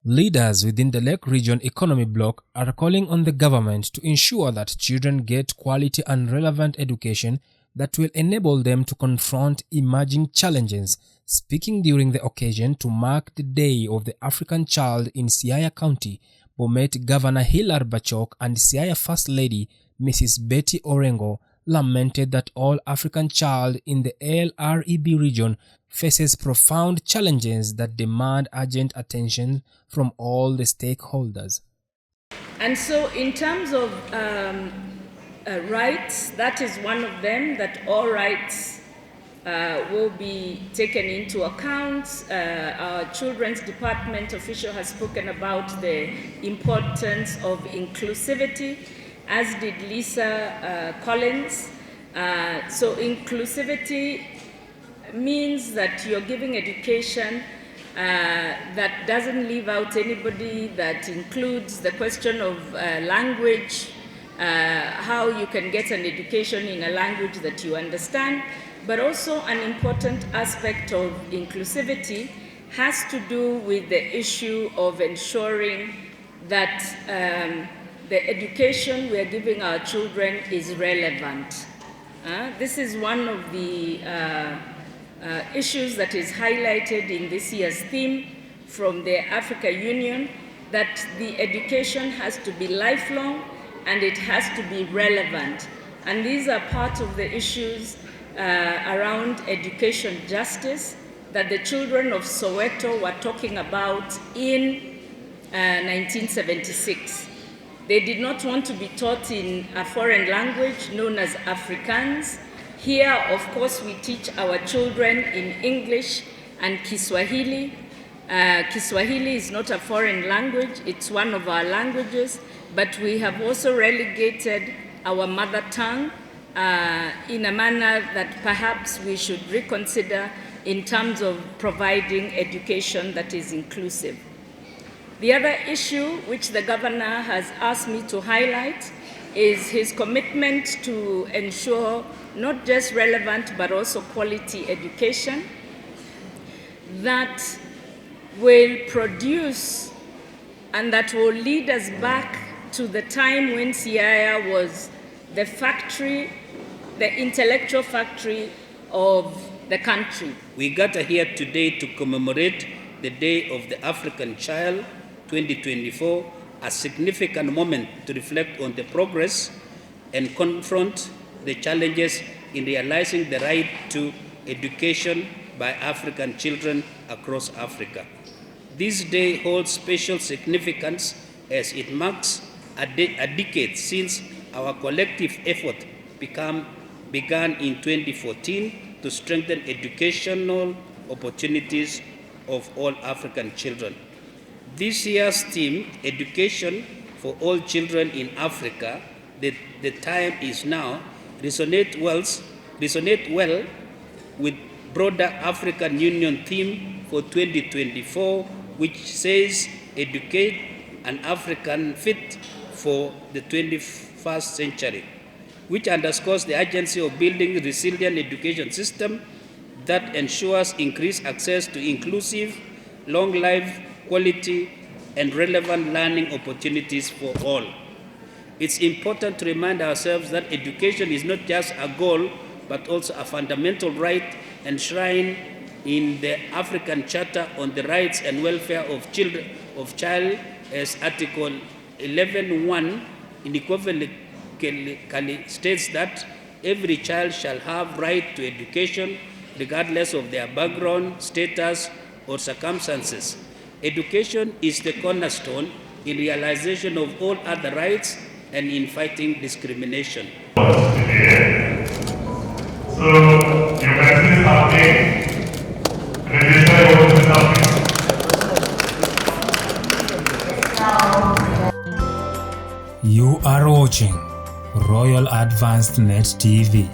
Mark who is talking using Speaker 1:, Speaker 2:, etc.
Speaker 1: Leaders within the Lake Region Economy Bloc are calling on the government to ensure that children get quality and relevant education that will enable them to confront emerging challenges. Speaking during the occasion to mark the Day of the African Child in Siaya County, Bomet Governor Hilary Bachok and Siaya First Lady Mrs. Betty Orengo lamented that all African child in the LREB region faces profound challenges that demand urgent attention from all the stakeholders.
Speaker 2: And so in terms of rights, that is one of them, that all rights will be taken into account. Our Children's Department official has spoken about the importance of inclusivity, as did Lisa Collins. So inclusivity means that you're giving education that doesn't leave out anybody, that includes the question of language, how you can get an education in a language that you understand, but also an important aspect of inclusivity has to do with the issue of ensuring that the education we are giving our children is relevant. This is one of the issues that is highlighted in this year's theme from the Africa Union, that the education has to be lifelong and it has to be relevant. And these are part of the issues around education justice that the children of Soweto were talking about in 1976. They did not want to be taught in a foreign language known as Afrikaans. Here, of course, we teach our children in English and Kiswahili. Kiswahili is not a foreign language, it's one of our languages, but we have also relegated our mother tongue in a manner that perhaps we should reconsider in terms of providing education that is inclusive. The other issue which the governor has asked me to highlight is his commitment to ensure not just relevant but also quality education that will produce and that will lead us back to the time when Siaya was the factory, the intellectual factory of the country.
Speaker 3: We gather here today to commemorate the Day of the African Child 2024, a significant moment to reflect on the progress and confront the challenges in realizing the right to education by African children across Africa. This day holds special significance as it marks a decade since our collective effort began in 2014 to strengthen educational opportunities of all African children. This year's theme, Education for All Children in Africa, the time is now, resonate well with broader African Union theme for 2024, which says, educate an African fit for the 21st century, which underscores the urgency of building a resilient education system that ensures increased access to inclusive, long-life, quality, and relevant learning opportunities for all. It's important to remind ourselves that education is not just a goal, but also a fundamental right enshrined in the African Charter on the Rights and Welfare of Child, as Article 11.1 unequivocally states that every child shall have right to education regardless of their background, status, or circumstances. Education is the cornerstone in realization of all other rights and in fighting discrimination.
Speaker 4: So you can see something.
Speaker 1: You are watching Royal Advanced Net TV.